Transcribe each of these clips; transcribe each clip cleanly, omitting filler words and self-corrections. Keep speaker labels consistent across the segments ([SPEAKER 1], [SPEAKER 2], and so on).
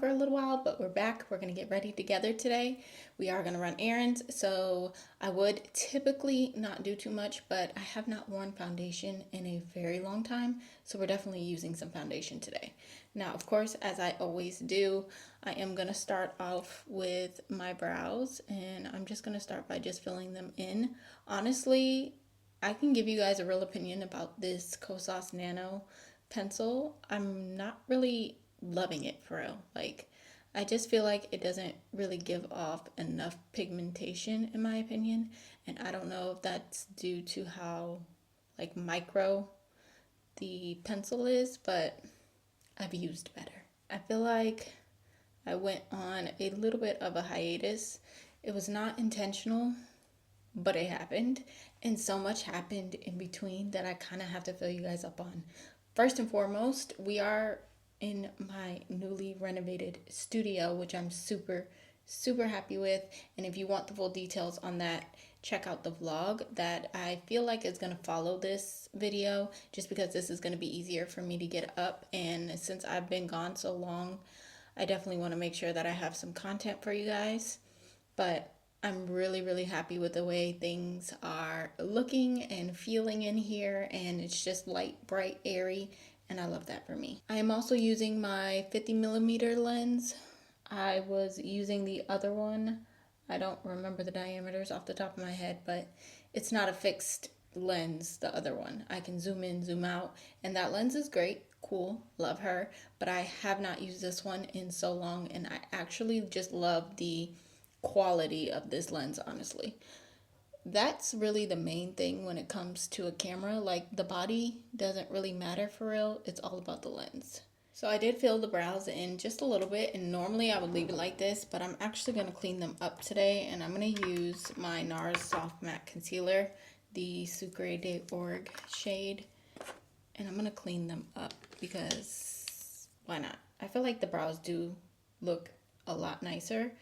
[SPEAKER 1] for a little while, but we're back. We're going to get ready together today. We are going to run errands, so I would typically not do too much, but I have not worn foundation in a very long time, so we're definitely using some foundation today. Now, of course, as I always do, I am going to start off with my brows, and I'm just going to start by just filling them in. Honestly, I can give you guys a real opinion about this Kosas Nano pencil. I'm not really loving it for real. Like, I just feel like it doesn't really give off enough pigmentation in my opinion, and I don't know if that's due to how like micro the pencil is, but I've used better. I feel like I went on a little bit of a hiatus. It was not intentional, but it happened, and so much happened in between that I kind of have to fill you guys up on. First and foremost, we are in my newly renovated studio, which I'm super happy with, and if you want the full details on that, check out the vlog that I feel like is going to follow this video, just because this is going to be easier for me to get up, and since I've been gone so long, I definitely want to make sure that I have some content for you guys. But I'm really happy with the way things are looking and feeling in here, and it's just light, bright, airy, and I love that for me. I am also using my 50mm lens. I was using the other one. I don't remember the diameters off the top of my head, but it's not a fixed lens, the other one. I can zoom in, zoom out, and that lens is great, cool, love her, but I have not used this one in so long, and I actually just love the quality of this lens, honestly. That's really the main thing when it comes to a camera. Like, the body doesn't really matter for real, it's all about the lens. So I did fill the brows in just a little bit, and normally I would leave it like this, but I'm actually going to clean them up today, and I'm going to use my NARS Soft Matte Concealer, the SUCRE de Org shade, and I'm going to clean them up because why not? I feel like the brows do look a lot nicer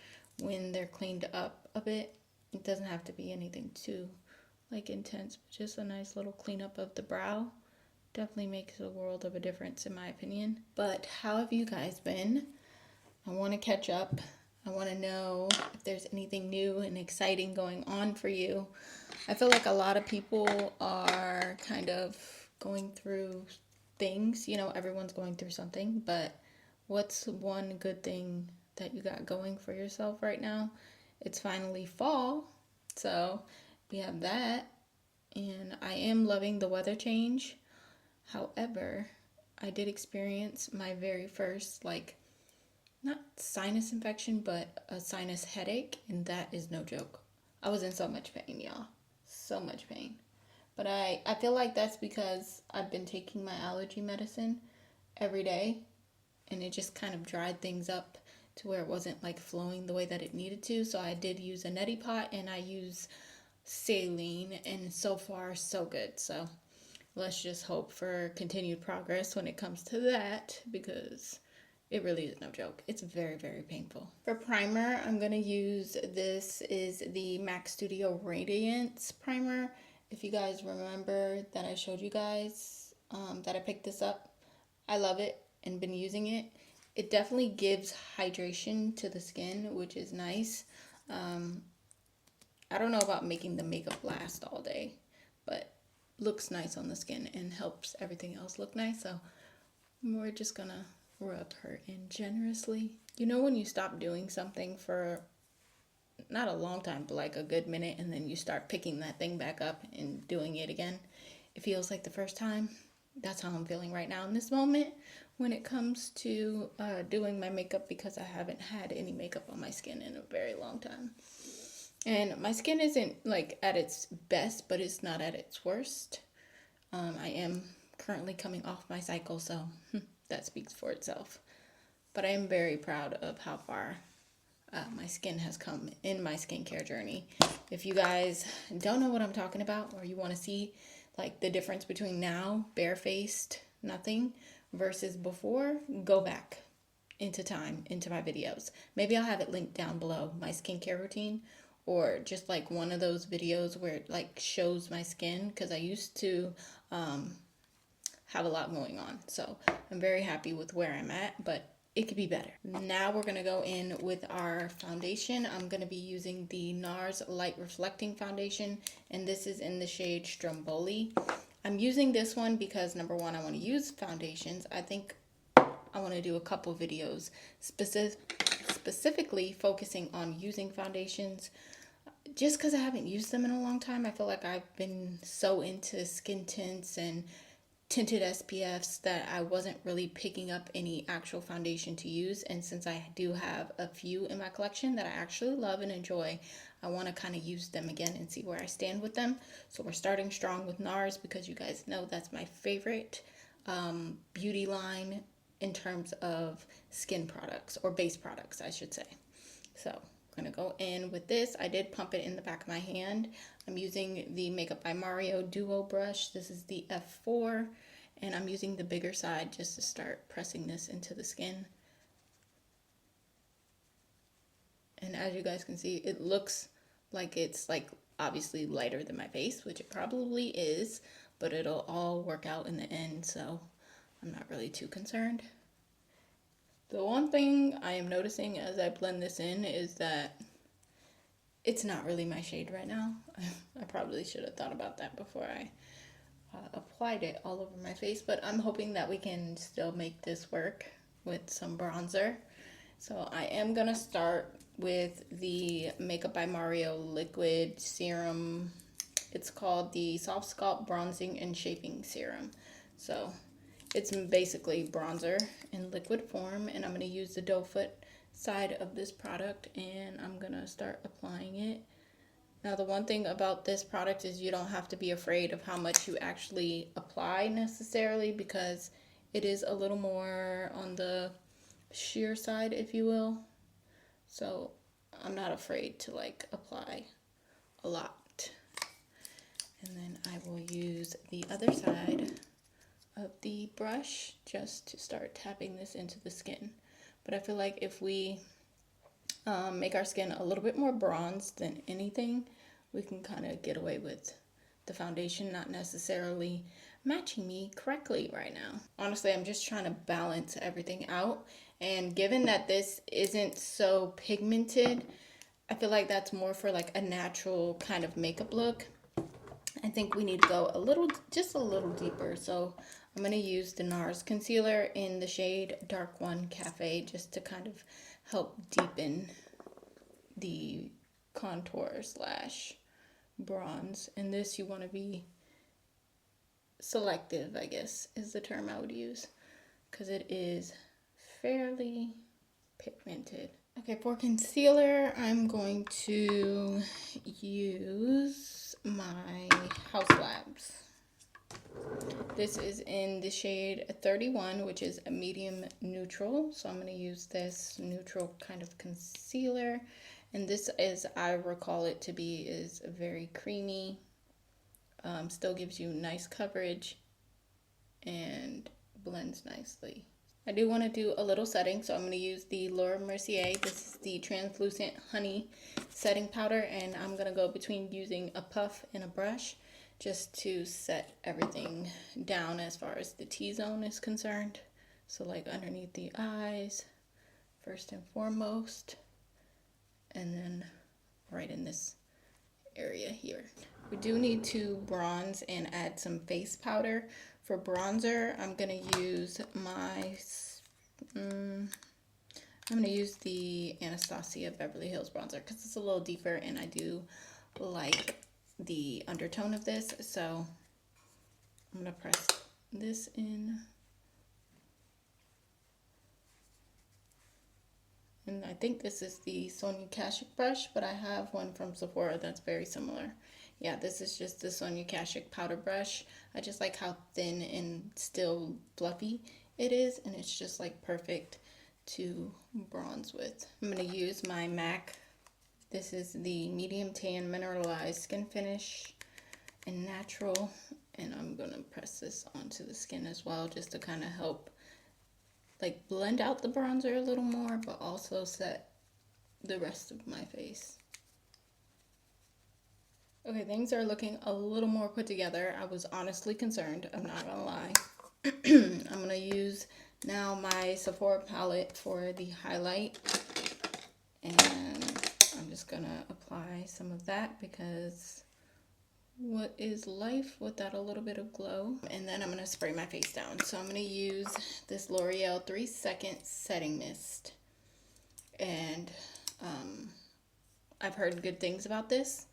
[SPEAKER 1] when they're cleaned up a bit. It doesn't have to be anything too like intense, but just a nice little cleanup of the brow definitely makes a world of a difference in my opinion. But how have you guys been? I want to catch up. I want to know if there's anything new and exciting going on for you. I feel like a lot of people are kind of going through things, you know, everyone's going through something, but what's one good thing that you got going for yourself right now? It's finally fall, so we have that, and I am loving the weather change. However, I did experience my very first, like, not sinus infection, but a sinus headache, and that is no joke. I was in so much pain, y'all. So much pain. But I feel like that's because I've been taking my allergy medicine every day, and it just kind of dried things up to where it wasn't like flowing the way that it needed to. So I did use a neti pot, and I use saline, and so far so good. So let's just hope for continued progress when it comes to that, because it really is no joke. It's very painful. For primer, I'm going to use, this is the MAC Studio Radiance primer. If you guys remember that I showed you guys that I picked this up, I love it and been using it. It definitely gives hydration to the skin, which is nice. I don't know about making the makeup last all day, but looks nice on the skin and helps everything else look nice. So we're just gonna rub her in generously. You know when you stop doing something for not a long time, but like a good minute, and then you start picking that thing back up and doing it again? It feels like the first time. That's how I'm feeling right now in this moment when it comes to doing my makeup, because I haven't had any makeup on my skin in a very long time. And my skin isn't like at its best, but it's not at its worst. I am currently coming off my cycle, so that speaks for itself. But I am very proud of how far my skin has come in my skincare journey. If you guys don't know what I'm talking about, or you want to see like the difference between now, barefaced, nothing, versus before, go back into time, into my videos. Maybe I'll have it linked down below, my skincare routine, or just like one of those videos where it like shows my skin, because I used to have a lot going on. So I'm very happy with where I'm at, but it could be better. Now we're gonna go in with our foundation. I'm gonna be using the NARS Light Reflecting Foundation, and this is in the shade Stromboli. I'm using this one because number one, I want to use foundations. I think I want to do a couple videos specifically focusing on using foundations, just because I haven't used them in a long time. I feel like I've been so into skin tints and tinted SPFs that I wasn't really picking up any actual foundation to use. And since I do have a few in my collection that I actually love and enjoy, I want to kind of use them again and see where I stand with them. So we're starting strong with NARS because you guys know that's my favorite beauty line in terms of skin products, or base products I should say. So I'm gonna go in with this. I did pump it in the back of my hand. I'm using the Makeup by Mario Duo brush. This is the F4, and I'm using the bigger side just to start pressing this into the skin. And as you guys can see, it looks like it's like obviously lighter than my face, which it probably is, but it'll all work out in the end, so I'm not really too concerned. The one thing I am noticing as I blend this in is that it's not really my shade right now. I probably should have thought about that before I applied it all over my face, but I'm hoping that we can still make this work with some bronzer. So I am gonna start with the Makeup by Mario Liquid Serum. It's called the Soft Sculpt Bronzing and Shaping Serum. So it's basically bronzer in liquid form, and I'm going to use the doe foot side of this product, and I'm going to start applying it. Now the one thing about this product is you don't have to be afraid of how much you actually apply necessarily, because it is a little more on the sheer side, if you will. So I'm not afraid to like apply a lot. And then I will use the other side of the brush just to start tapping this into the skin. But I feel like if we make our skin a little bit more bronzed than anything, we can kind of get away with the foundation not necessarily matching me correctly right now. Honestly, I'm just trying to balance everything out, and given that this isn't so pigmented, I feel like that's more for like a natural kind of makeup look. I think we need to go a little, just a little deeper. So I'm going to use the NARS concealer in the shade Dark One Cafe just to kind of help deepen the contour slash bronze. And this, you want to be selective, I guess is the term I would use, because it is fairly pigmented. Okay, for concealer, I'm going to use my House Labs. This is in the shade 31, which is a medium neutral. So I'm going to use this neutral kind of concealer. And this, as I recall it to be, is very creamy. Still gives you nice coverage and blends nicely. I do want to do a little setting, so I'm going to use the Laura Mercier. This is the Translucent Honey Setting Powder, and I'm going to go between using a puff and a brush just to set everything down as far as the T-zone is concerned. So like underneath the eyes, first and foremost, and then right in this area here. We do need to bronze and add some face powder. For bronzer, I'm going to use my, I'm going to use the Anastasia Beverly Hills bronzer because it's a little deeper and I do like the undertone of this. So I'm going to press this in. And I think this is the Sonia Kashuk brush, but I have one from Sephora that's very similar. Yeah, this is just the Sonia Kashuk powder brush. I just like how thin and still fluffy it is, and it's just like perfect to bronze with. I'm going to use my MAC. This is the Medium Tan Mineralized Skin Finish in Natural, and I'm going to press this onto the skin as well just to kind of help like blend out the bronzer a little more, but also set the rest of my face. Okay, things are looking a little more put together. I was honestly concerned, I'm not gonna lie. I'm gonna use Now my Sephora palette for the highlight, and I'm just gonna apply some of that because what is life without a little bit of glow? And then I'm gonna spray my face down. So I'm gonna use this L'Oreal 3-second setting mist. And I've heard good things about this.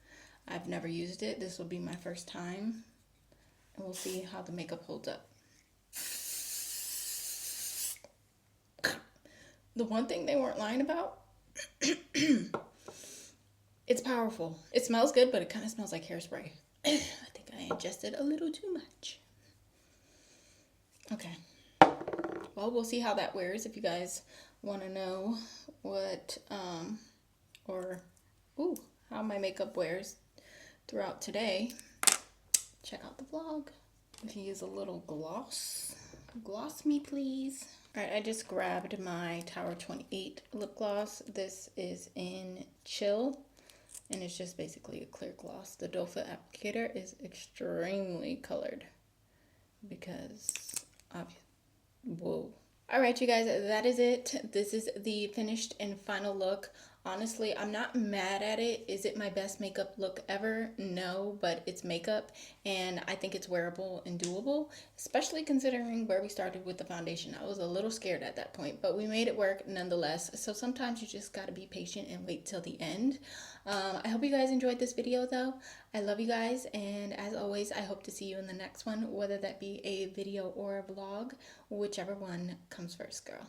[SPEAKER 1] I've never used it. This will be my first time. And we'll see how the makeup holds up. The one thing they weren't lying about, it's powerful. It smells good, but it kind of smells like hairspray. I think I ingested a little too much. Okay. Well, we'll see how that wears. If you guys want to know what, how my makeup wears throughout today, check out the vlog. If you use a little gloss, gloss me please. All right, I just grabbed my Tower 28 lip gloss. This is in Chill, and it's just basically a clear gloss. The doe foot applicator is extremely colored because whoa. All right, you guys, that is it. This is the finished and final look. Honestly, I'm not mad at it. Is it my best makeup look ever? No, but it's makeup, and I think it's wearable and doable, especially considering where we started with the foundation. I was a little scared at that point, but we made it work nonetheless. So sometimes you just got to be patient and wait till the end. I hope you guys enjoyed this video, though. I love you guys, and as always, I hope to see you in the next one, whether that be a video or a vlog, whichever one comes first, girl.